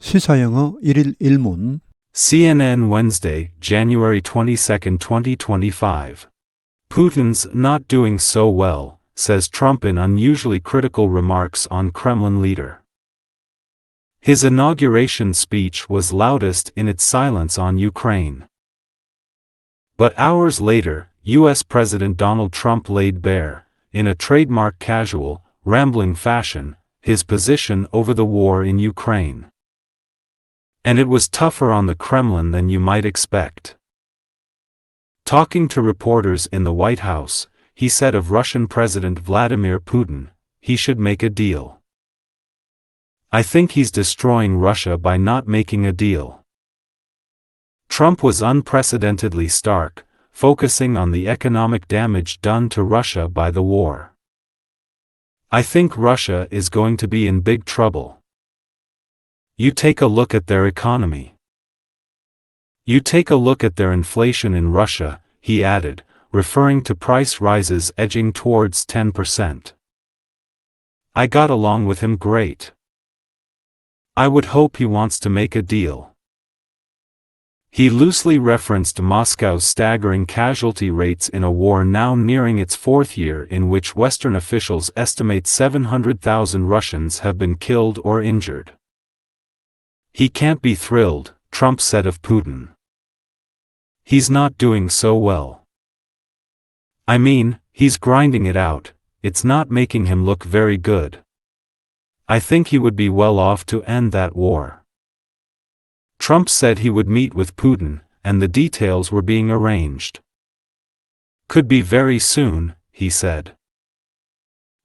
시사영어 1일 1문 CNN Wednesday, January 22, 2025. Putin's not doing so well, says Trump in unusually critical remarks on Kremlin leader. His inauguration speech was loudest in its silence on Ukraine. But hours later, U.S. President Donald Trump laid bare, in a trademark casual, rambling fashion, his position over the war in Ukraine. And it was tougher on the Kremlin than you might expect. Talking to reporters in the White House, he said of Russian President Vladimir Putin, he should make a deal. I think he's destroying Russia by not making a deal. Trump was unprecedentedly stark, focusing on the economic damage done to Russia by the war. I think Russia is going to be in big trouble. You take a look at their economy. You take a look at their inflation in Russia, he added, referring to price rises edging towards 10%. I got along with him great. I would hope he wants to make a deal. He loosely referenced Moscow's staggering casualty rates in a war now nearing its fourth year in which Western officials estimate 700,000 Russians have been killed or injured. He can't be thrilled, Trump said of Putin. He's not doing so well. I mean, he's grinding it out, it's not making him look very good. I think he would be well off to end that war. Trump said he would meet with Putin, and the details were being arranged. Could be very soon, he said.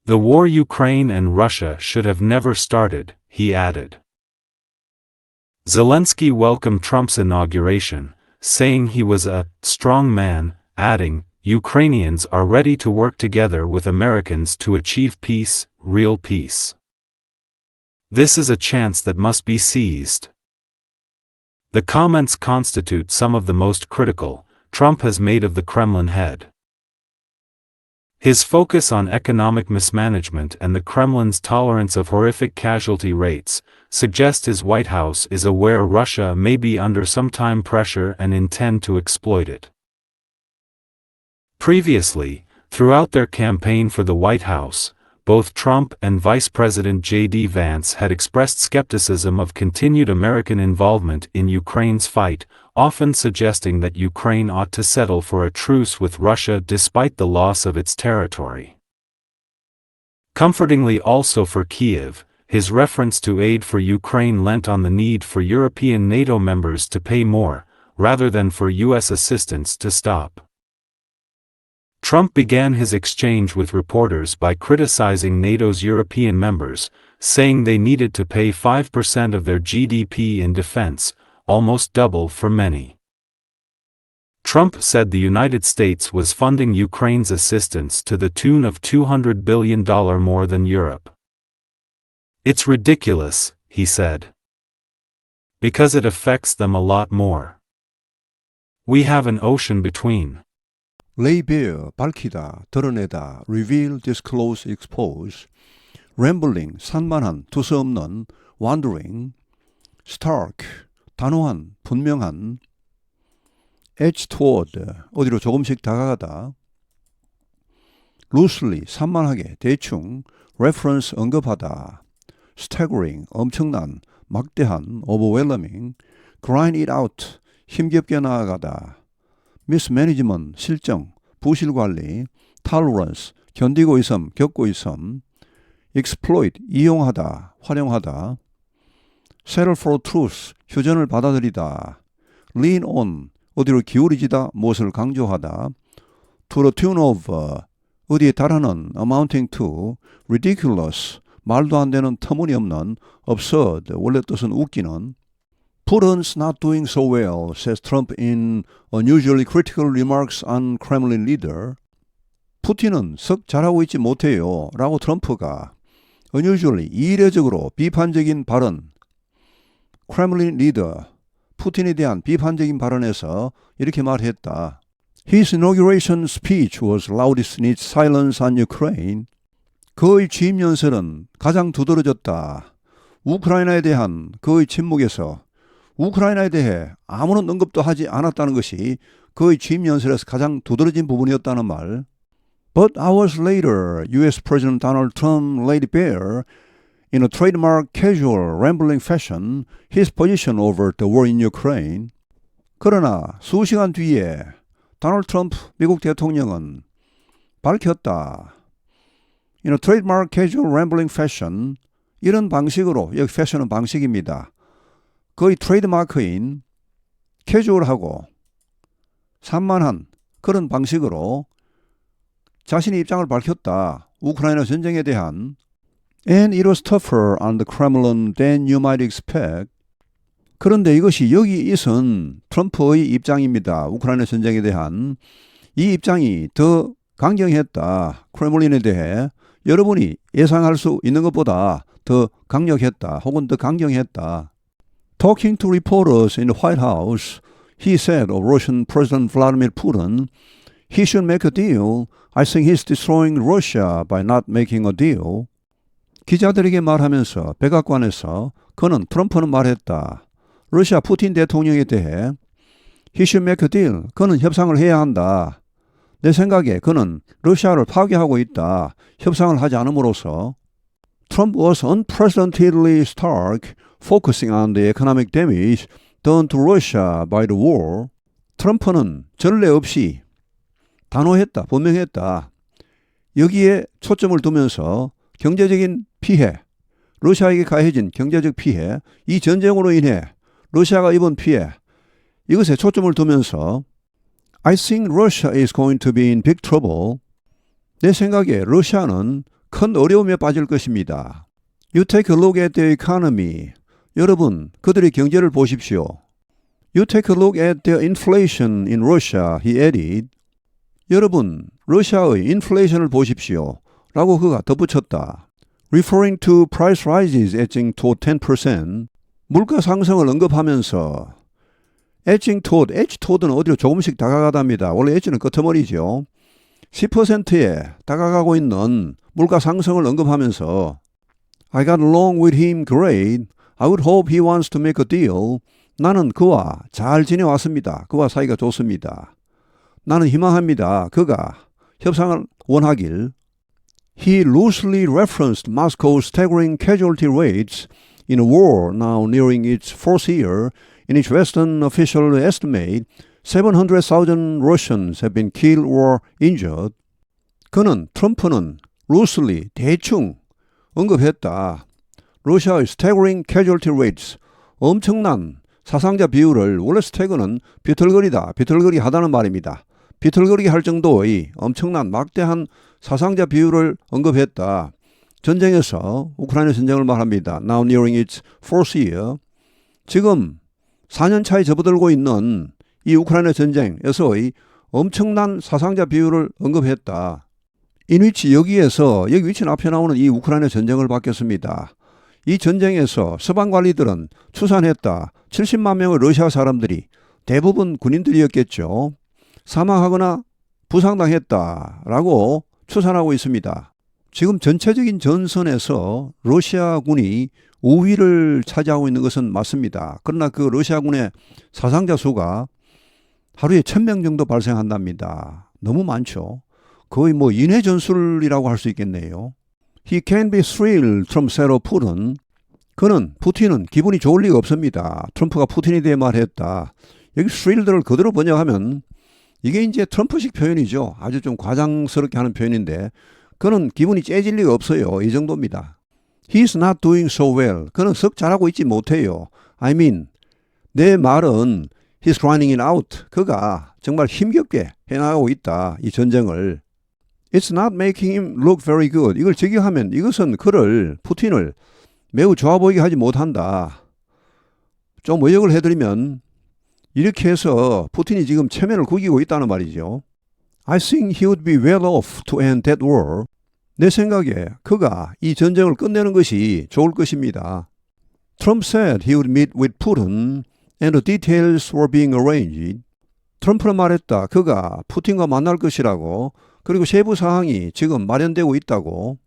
The war Ukraine and Russia should have never started, he added. Zelensky welcomed Trump's inauguration, saying he was a strong man, adding, Ukrainians are ready to work together with Americans to achieve peace, real peace. This is a chance that must be seized. The comments constitute some of the most critical Trump has made of the Kremlin head. His focus on economic mismanagement and the Kremlin's tolerance of horrific casualty rates suggest his White House is aware Russia may be under some time pressure and intend to exploit it. Previously, throughout their campaign for the White House, both Trump and Vice President J.D. Vance had expressed skepticism of continued American involvement in Ukraine's fight, often suggesting that Ukraine ought to settle for a truce with Russia despite the loss of its territory. Comfortingly also for Kyiv, his reference to aid for Ukraine lent on the need for European NATO members to pay more, rather than for U.S. assistance to stop. Trump began his exchange with reporters by criticizing NATO's European members, saying they needed to pay 5% of their GDP in defense, almost double for many. Trump said the United States was funding Ukraine's assistance to the tune of $200 billion more than Europe. It's ridiculous, he said. Because it affects them a lot more. We have an ocean between. lay bare, 밝히다, 드러내다, reveal, disclose, expose, rambling, 산만한, 두서없는, wandering, stark, 단호한, 분명한, edge toward, 어디로 조금씩 다가가다, loosely, 산만하게, 대충, reference, 언급하다, staggering, 엄청난, 막대한, overwhelming, grind it out, 힘겹게 나아가다, mismanagement, 실정, 부실관리, tolerance, 견디고 있음, 겪고 있음, exploit, 이용하다, 활용하다, settle for truth, 휴전을 받아들이다, lean on, 어디로 기울이지다, 무엇을 강조하다, to the tune of, 어디에 달하는, amounting to, ridiculous, 말도 안 되는 터무니없는, absurd, 원래 뜻은 웃기는, Putin's not doing so well, says Trump in unusually critical remarks on Kremlin leader. 푸틴은 썩 잘하고 있지 못해요, 라고 트럼프가 unusually, 이례적으로 비판적인 발언, Kremlin leader, 푸틴에 대한 비판적인 발언에서 이렇게 말했다. His inauguration speech was loudest in its silence on Ukraine. 그의 취임 연설은 가장 두드러졌다. 우크라이나에 대한 그의 침묵에서 우크라이나에 대해 아무런 언급도 하지 않았다는 것이 그의 취임 연설에서 가장 두드러진 부분이었다는 말. But hours later, U.S. President Donald Trump laid bare in a trademark casual rambling fashion his position over the war in Ukraine. 그러나 수시간 뒤에 도널드 트럼프 미국 대통령은 밝혔다. In a trademark casual rambling fashion, 이런 방식으로, 여기 패션은 방식입니다. 거의 트레이드마크인 캐주얼하고 산만한 그런 방식으로 자신의 입장을 밝혔다. 우크라이나 전쟁에 대한 And it was tougher on the Kremlin than you might expect. 그런데 이것이 여기 있은 트럼프의 입장입니다. 우크라이나 전쟁에 대한 이 입장이 더 강경했다. 크렘린에 대해 여러분이 예상할 수 있는 것보다 더 강력했다. 혹은 더 강경했다. Talking to reporters in the White House, he said of Russian President Vladimir Putin, he should make a deal. I think he's destroying Russia by not making a deal. 기자들에게 말하면서 백악관에서 그는 트럼프는 말했다. 러시아 푸틴 대통령에 대해 He should make a deal. 그는 협상을 해야 한다. 내 생각에 그는 러시아를 파괴하고 있다. 협상을 하지 않음으로써 Trump was unprecedentedly stark, focusing on the economic damage done to Russia by the war. 트럼프는 전례 없이 단호했다. 분명했다. 여기에 초점을 두면서 경제적인 피해, 러시아에게 가해진 경제적 피해, 이 전쟁으로 인해 러시아가 입은 피해, 이것에 초점을 두면서 I think Russia is going to be in big trouble. 내 생각에 러시아는 큰 어려움에 빠질 것입니다. You take a look at the economy. 여러분, 그들의 경제를 보십시오. You take a look at the inflation in Russia, he added. 여러분, 러시아의 인플레이션을 보십시오. 라고 그가 덧붙였다. Referring to price rises edging toward 10%. 물가 상승을 언급하면서 edging toward, edge toward는 어디로 조금씩 다가가답니다. 원래 edge는 끄트머리죠. 10%에 다가가고 있는 물가 상승을 언급하면서 I got along with him great. I would hope he wants to make a deal. 나는 그와 잘 지내왔습니다. 그와 사이가 좋습니다. 나는 희망합니다. 그가 협상을 원하길. He loosely referenced Moscow's staggering casualty rates in a war now nearing its fourth year. In its Western official estimate, 700,000 Russians have been killed or injured. 그는 트럼프는 loosely 대충 언급했다. 러시아의 staggering casualty rates, 엄청난 사상자 비율을, 원래 스태그는 비틀거리다, 비틀거리 하다는 말입니다. 비틀거리게 할 정도의 엄청난 막대한 사상자 비율을 언급했다. 전쟁에서, 우크라이나 전쟁을 말합니다. Now nearing its fourth year. 지금 4년 차에 접어들고 있는 이 우크라이나 전쟁에서의 엄청난 사상자 비율을 언급했다. 이 위치 여기에서, 여기 위치는 앞에 나오는 이 우크라이나 전쟁을 받겠습니다. 이 전쟁에서 서방 관리들은 추산했다. 70만 명의 러시아 사람들이, 대부분 군인들이었겠죠. 사망하거나 부상당했다라고 추산하고 있습니다. 지금 전체적인 전선에서 러시아군이 우위를 차지하고 있는 것은 맞습니다. 그러나 그 러시아군의 사상자 수가 하루에 1000명 정도 발생한답니다. 너무 많죠. 거의 뭐 인해 전술이라고 할 수 있겠네요. He can be thrilled, 트럼프 said of Putin. 그는, 푸틴은 기분이 좋을 리가 없습니다. 트럼프가 푸틴에 대해 말했다. 여기 thrilled를 그대로 번역하면 이게 이제 트럼프식 표현이죠. 아주 좀 과장스럽게 하는 표현인데 그는 기분이 째질 리가 없어요. 이 정도입니다. He's not doing so well. 그는 썩 잘하고 있지 못해요. I mean, 내 말은 he's grinding it out. 그가 정말 힘겹게 해나가고 있다. 이 전쟁을. It's not making him look very good. 이걸 직역하면 이것은 그를, 푸틴을 매우 좋아 보이게 하지 못한다. 좀 의역을 해드리면 이렇게 해서 푸틴이 지금 체면을 구기고 있다는 말이죠. I think he would be well off to end that war. 내 생각에 그가 이 전쟁을 끝내는 것이 좋을 것입니다. Trump said he would meet with Putin and the details were being arranged. 트럼프는 말했다. 그가 푸틴과 만날 것이라고, 그리고 세부 사항이 지금 마련되고 있다고.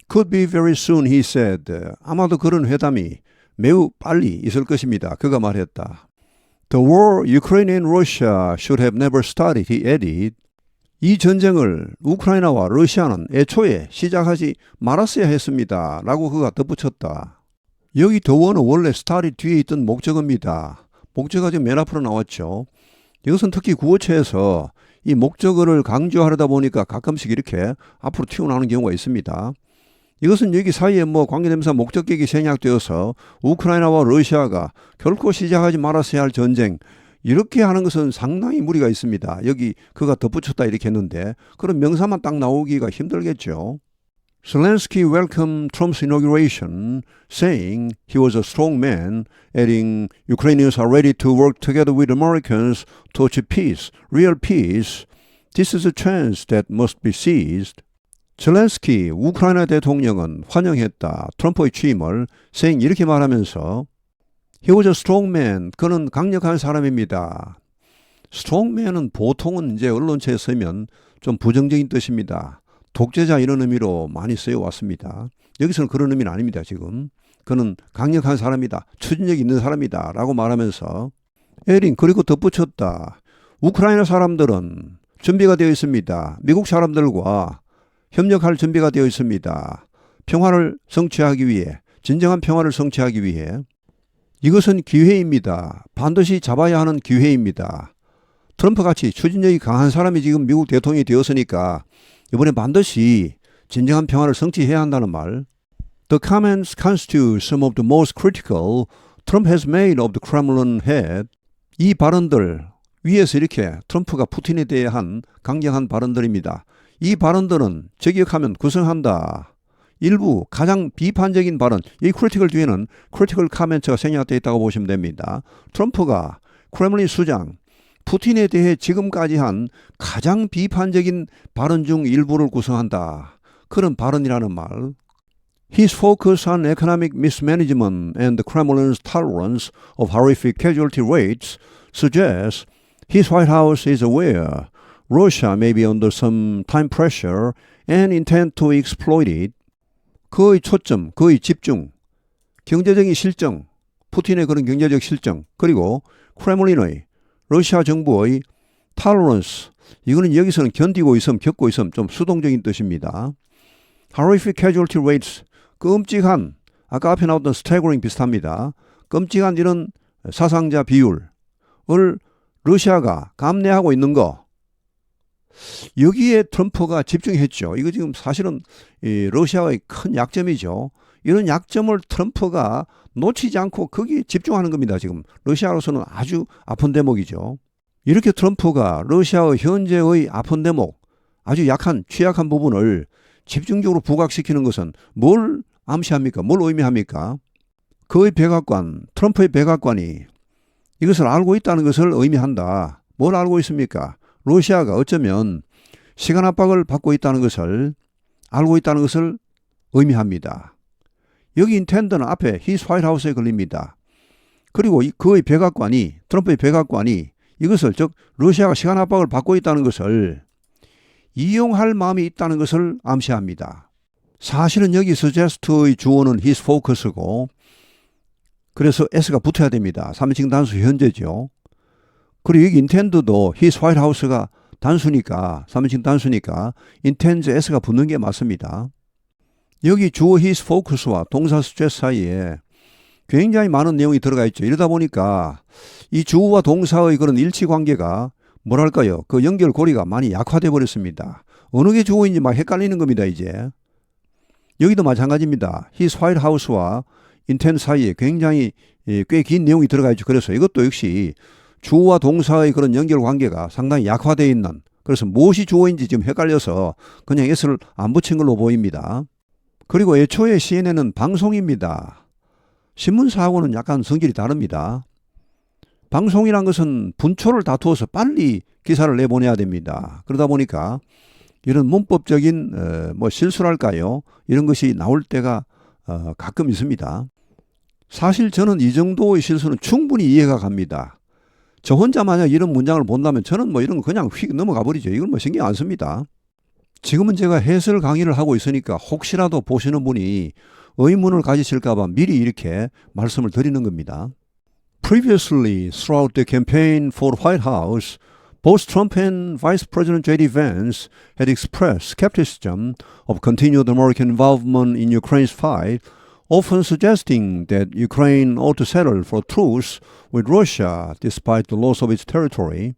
Could be very soon, he said. 아마도 그런 회담이 매우 빨리 있을 것입니다. 그가 말했다. The war Ukraine and Russia should have never started, he added. 이 전쟁을 우크라이나와 러시아는 애초에 시작하지 말았어야 했습니다. 라고 그가 덧붙였다. 여기 the war는 원래 started 뒤에 있던 목적어입니다. 목적어가 지금 맨 앞으로 나왔죠. 이것은 특히 구어체에서 이 목적어를 강조하려다 보니까 가끔씩 이렇게 앞으로 튀어나오는 경우가 있습니다. 이것은 여기 사이에 관계대명사 목적격이 생략되어서 우크라이나와 러시아가 결코 시작하지 말았어야 할 전쟁, 이렇게 하는 것은 상당히 무리가 있습니다. 여기 그가 덧붙였다 이렇게 했는데 그런 명사만 딱 나오기가 힘들겠죠. Zelensky welcomed Trump's inauguration, saying he was a strong man, adding Ukrainians are ready to work together with Americans to achieve peace, real peace. This is a chance that must be seized. 젤렌스키 우크라이나 대통령은 환영했다. 트럼프의 취임을 saying 이렇게 말하면서 He was a strong man. 그는 강력한 사람입니다. strong man은 보통은 이제 언론체에 쓰면 좀 부정적인 뜻입니다. 독재자 이런 의미로 많이 쓰여왔습니다. 여기서는 그런 의미는 아닙니다. 지금 그는 강력한 사람이다. 추진력이 있는 사람이다. 라고 말하면서 에린 그리고 덧붙였다. 우크라이나 사람들은 준비가 되어 있습니다. 미국 사람들과 협력할 준비가 되어 있습니다. 평화를 성취하기 위해, 진정한 평화를 성취하기 위해. 이것은 기회입니다. 반드시 잡아야 하는 기회입니다. 트럼프같이 추진력이 강한 사람이 지금 미국 대통령이 되었으니까 이번에 반드시 진정한 평화를 성취해야 한다는 말. The comments constitute some of the most critical Trump has made of the Kremlin head. 이 발언들 위에서 이렇게 트럼프가 푸틴에 대해 한 강경한 발언들입니다. 이 발언들은 저격하면 구성한다. 일부 가장 비판적인 발언, 이 critical 뒤에는 critical comment가 생략되어 있다고 보시면 됩니다. 트럼프가 크렘린 수장, 푸틴에 대해 지금까지 한 가장 비판적인 발언 중 일부를 구성한다. 그런 발언이라는 말. His focus on economic mismanagement and the Kremlin's tolerance of horrific casualty rates suggests his White House is aware Russia may be under some time pressure and intend to exploit it. 그의 초점, 그의 집중, 경제적인 실정, 푸틴의 그런 경제적 실정, 그리고 크렘린의 러시아 정부의 tolerance, 이거는 여기서는 견디고 있음, 겪고 있음, 좀 수동적인 뜻입니다. Horrific casualty rates, 끔찍한, 아까 앞에 나왔던 staggering 비슷합니다. 끔찍한 이런 사상자 비율을 러시아가 감내하고 있는 거, 여기에 트럼프가 집중했죠. 이거 지금 사실은 러시아의 큰 약점이죠. 이런 약점을 트럼프가 놓치지 않고 거기에 집중하는 겁니다. 지금 러시아로서는 아주 아픈 대목이죠. 이렇게 트럼프가 러시아의 현재의 아픈 대목, 아주 취약한 부분을 집중적으로 부각시키는 것은 뭘 암시합니까? 뭘 의미합니까? 그의 백악관, 트럼프의 백악관이 이것을 알고 있다는 것을 의미한다. 뭘 알고 있습니까? 러시아가 어쩌면 시간 압박을 받고 있다는 것을 알고 있다는 것을 의미합니다. 여기 인텐드는 앞에 His White House에 걸립니다. 그리고 그의 백악관이, 트럼프의 백악관이 이것을 즉 러시아가 시간 압박을 받고 있다는 것을 이용할 마음이 있다는 것을 암시합니다. 사실은 여기 suggest의 주어는 his focus고 그래서 s가 붙어야 됩니다. 3인칭 단수 현재죠. 그리고 여기 intend도 his White House가 단수니까 3인칭 단수니까 intends s가 붙는 게 맞습니다. 여기 주어 his focus와 동사 suggest 사이에 굉장히 많은 내용이 들어가 있죠. 이러다 보니까 이 주어와 동사의 그런 일치관계가 뭐랄까요? 그 연결고리가 많이 약화돼 버렸습니다. 어느 게 주어인지 막 헷갈리는 겁니다. 이제 여기도 마찬가지입니다. his White House와 intend 사이에 굉장히 꽤 긴 내용이 들어가 있죠. 그래서 이것도 역시 주어와 동사의 그런 연결관계가 상당히 약화되어 있는, 그래서 무엇이 주어인지 지금 헷갈려서 그냥 s를 안 붙인 걸로 보입니다. 그리고 애초에 CNN은 방송입니다. 신문사하고는 약간 성질이 다릅니다. 방송이란 것은 분초를 다투어서 빨리 기사를 내보내야 됩니다. 그러다 보니까 이런 문법적인 실수랄까요? 이런 것이 나올 때가 가끔 있습니다. 사실 저는 이 정도의 실수는 충분히 이해가 갑니다. 저 혼자 만약 이런 문장을 본다면 저는 이런 거 그냥 휙 넘어가 버리죠. 이건 신경 안 씁니다. 지금은 제가 해설 강의를 하고 있으니까 혹시라도 보시는 분이 의문을 가지실까 봐 미리 이렇게 말씀을 드리는 겁니다. Previously, throughout the campaign for the White House, both Trump and Vice President J.D. Vance had expressed skepticism of continued American involvement in Ukraine's fight, often suggesting that Ukraine ought to settle for truce with Russia despite the loss of its territory.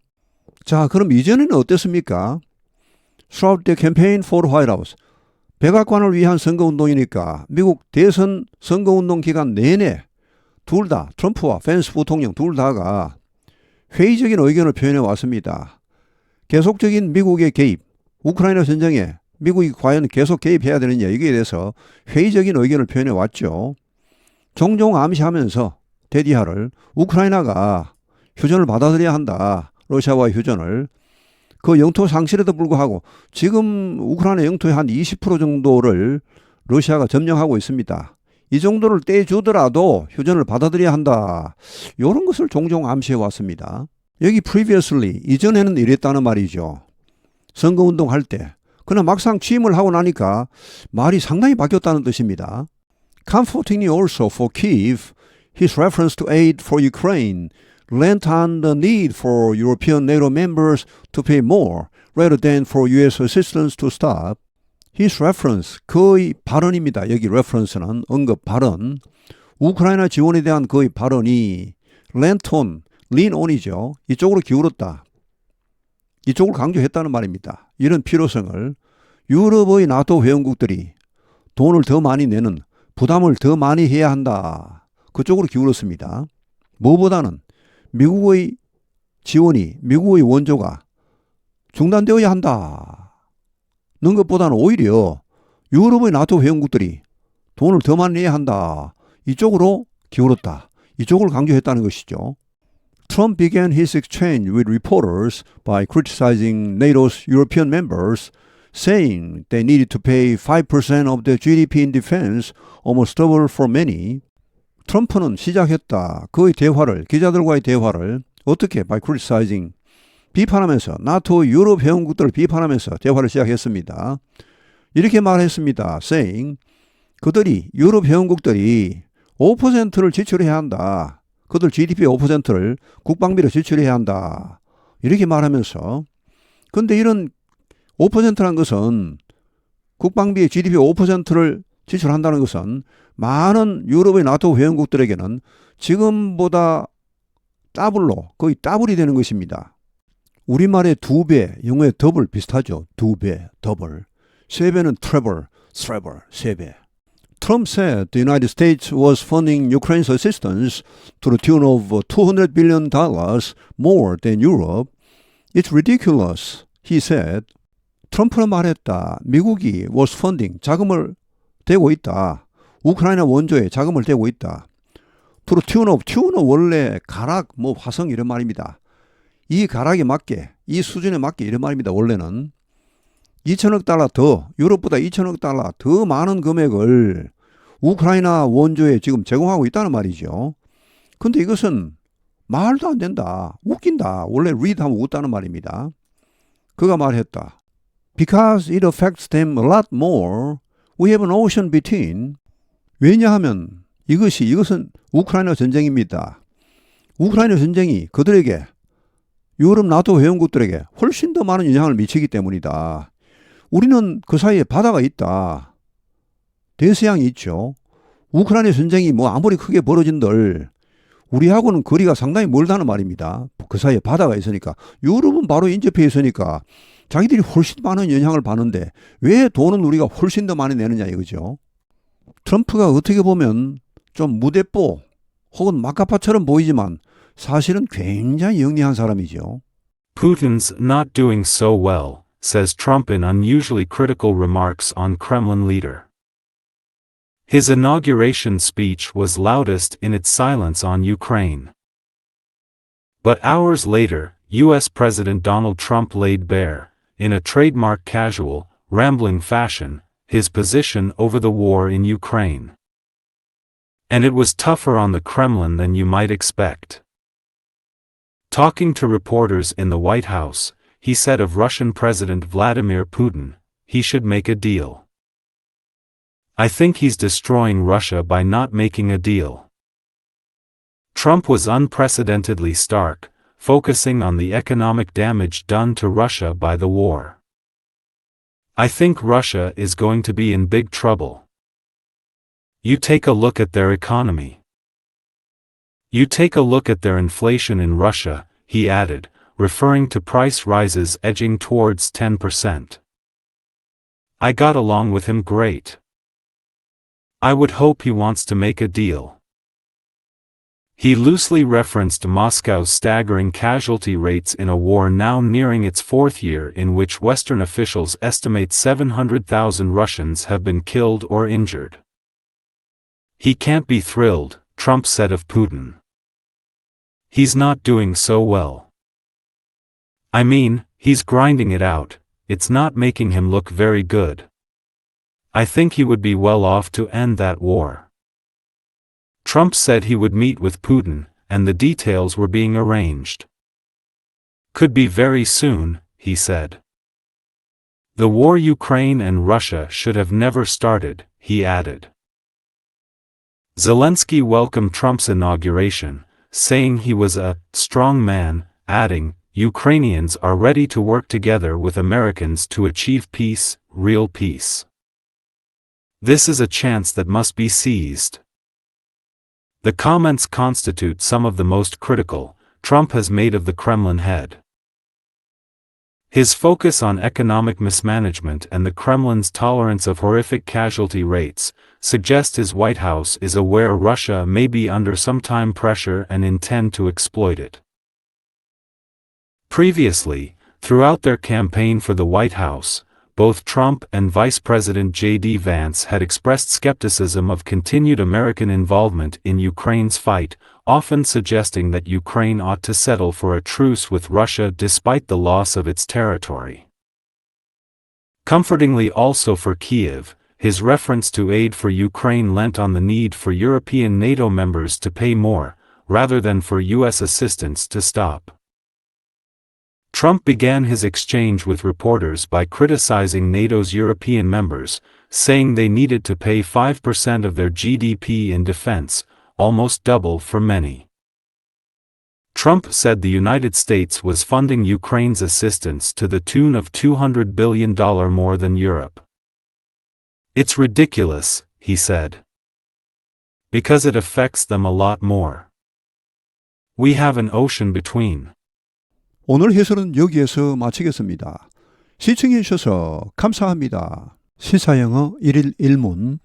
자, 그럼 이전에는 어땠습니까? Throughout the campaign for the White House, 백악관을 위한 선거운동이니까 미국 대선 선거운동 기간 내내 둘 다 트럼프와 펜스 부통령 둘 다가 회의적인 의견을 표현해 왔습니다. 계속적인 미국의 개입, 우크라이나 전쟁에 미국이 과연 계속 개입해야 되느냐 여기에 대해서 회의적인 의견을 표현해 왔죠. 종종 암시하면서 대디하를 우크라이나가 휴전을 받아들여야 한다. 러시아와의 휴전을. 그 영토 상실에도 불구하고 지금 우크라이나 영토의 한 20% 정도를 러시아가 점령하고 있습니다. 이 정도를 떼주더라도 휴전을 받아들여야 한다. 이런 것을 종종 암시해 왔습니다. 여기 previously, 이전에는 이랬다는 말이죠. 선거운동할 때. 그러나 막상 취임을 하고 나니까 말이 상당히 바뀌었다는 뜻입니다. Comfortingly also for Kyiv, his reference to aid for Ukraine lent on the need for European NATO members to pay more rather than for US assistance to stop. His reference, 그의 발언입니다. 여기 reference는 언급 발언. 우크라이나 지원에 대한 그의 발언이 lent on, lean on이죠. 이쪽으로 기울었다. 이쪽을 강조했다는 말입니다. 이런 필요성을 유럽의 나토 회원국들이 돈을 더 많이 내는 부담을 더 많이 해야 한다. 그쪽으로 기울었습니다. 무엇보다는 미국의 지원이 미국의 원조가 중단되어야 한다. 는 것보다는 오히려 유럽의 나토 회원국들이 돈을 더 많이 내야 한다. 이쪽으로 기울었다. 이쪽을 강조했다는 것이죠. Trump began his exchange with reporters by criticizing NATO's European members, saying they needed to pay 5% of their GDP in defense, almost double for many. 트럼프는 시작했다. 그의 대화를, 기자들과의 대화를 어떻게 by criticizing, 비판하면서 나토 유럽 회원국들을 비판하면서 대화를 시작했습니다. 이렇게 말했습니다. saying, 그들이 유럽 회원국들이 5%를 지출해야 한다. 그들 GDP의 5%를 국방비로 지출해야 한다. 이렇게 말하면서 근데 이런 5%란 것은 국방비의 GDP의 5%를 지출한다는 것은 많은 유럽의 나토 회원국들에게는 지금보다 더블로 거의 더블이 되는 것입니다. 우리말의 2배, 영어의 더블 비슷하죠. 2배, 더블. 3배는 treble, 3배. Trump said the United States was funding Ukraine's assistance to the tune of $200 billion more than Europe. It's ridiculous, he said. 트럼프는 말했다. 미국이 was funding, 자금을 대고 있다. 우크라이나 원조에 자금을 대고 있다. To the tune of, tune은 원래 가락, 화성 이런 말입니다. 이 가락에 맞게, 이 수준에 맞게 이런 말입니다. 원래는. 2천억 달러 더, 유럽보다 2천억 달러 더 많은 금액을 우크라이나 원조에 지금 제공하고 있다는 말이죠. 근데 이것은 말도 안 된다. 웃긴다. 원래 read 하면 웃다는 말입니다. 그가 말했다. Because it affects them a lot more, we have an ocean between. 왜냐하면 이것은 우크라이나 전쟁입니다. 우크라이나 전쟁이 그들에게 유럽 나토 회원국들에게 훨씬 더 많은 영향을 미치기 때문이다. 우리는 그 사이에 바다가 있다. 대서양이 있죠. 우크라이나 전쟁이 아무리 크게 벌어진들 우리하고는 거리가 상당히 멀다는 말입니다. 그 사이에 바다가 있으니까. 유럽은 바로 인접해 있으니까 자기들이 훨씬 많은 영향을 받는데 왜 돈은 우리가 훨씬 더 많이 내느냐 이거죠. 트럼프가 어떻게 보면 좀 무대뽀 혹은 막가파처럼 보이지만 사실은 굉장히 영리한 사람이죠. Putin's not doing so well, says Trump in unusually critical remarks on Kremlin leader. His inauguration speech was loudest in its silence on Ukraine. But hours later, U.S. President Donald Trump laid bare, in a trademark casual, rambling fashion, his position over the war in Ukraine. And it was tougher on the Kremlin than you might expect. Talking to reporters in the White House, he said of Russian President Vladimir Putin, he should make a deal. I think he's destroying Russia by not making a deal. Trump was unprecedentedly stark, focusing on the economic damage done to Russia by the war. I think Russia is going to be in big trouble. You take a look at their economy. You take a look at their inflation in Russia, he added, referring to price rises edging towards 10%. I got along with him great. I would hope he wants to make a deal. He loosely referenced Moscow's staggering casualty rates in a war now nearing its fourth year in which Western officials estimate 700,000 Russians have been killed or injured. He can't be thrilled, Trump said of Putin. He's not doing so well. I mean, he's grinding it out, it's not making him look very good. I think he would be well off to end that war. Trump said he would meet with Putin, and the details were being arranged. Could be very soon, he said. The war Ukraine and Russia should have never started, he added. Zelensky welcomed Trump's inauguration, saying he was a strong man, adding, Ukrainians are ready to work together with Americans to achieve peace, real peace. This is a chance that must be seized. The comments constitute some of the most critical Trump has made of the Kremlin head. His focus on economic mismanagement and the Kremlin's tolerance of horrific casualty rates suggest his White House is aware Russia may be under some time pressure and intend to exploit it. Previously, throughout their campaign for the White House, both Trump and Vice President J.D. Vance had expressed skepticism of continued American involvement in Ukraine's fight, often suggesting that Ukraine ought to settle for a truce with Russia despite the loss of its territory. Comfortingly also for Kyiv, his reference to aid for Ukraine lent on the need for European NATO members to pay more, rather than for U.S. assistance to stop. Trump began his exchange with reporters by criticizing NATO's European members, saying they needed to pay 5% of their GDP in defense, almost double for many. Trump said the United States was funding Ukraine's assistance to the tune of $200 billion more than Europe. It's ridiculous, he said. Because it affects them a lot more. We have an ocean between. 오늘 해설은 여기에서 마치겠습니다. 시청해 주셔서 감사합니다. 시사영어 1일 1문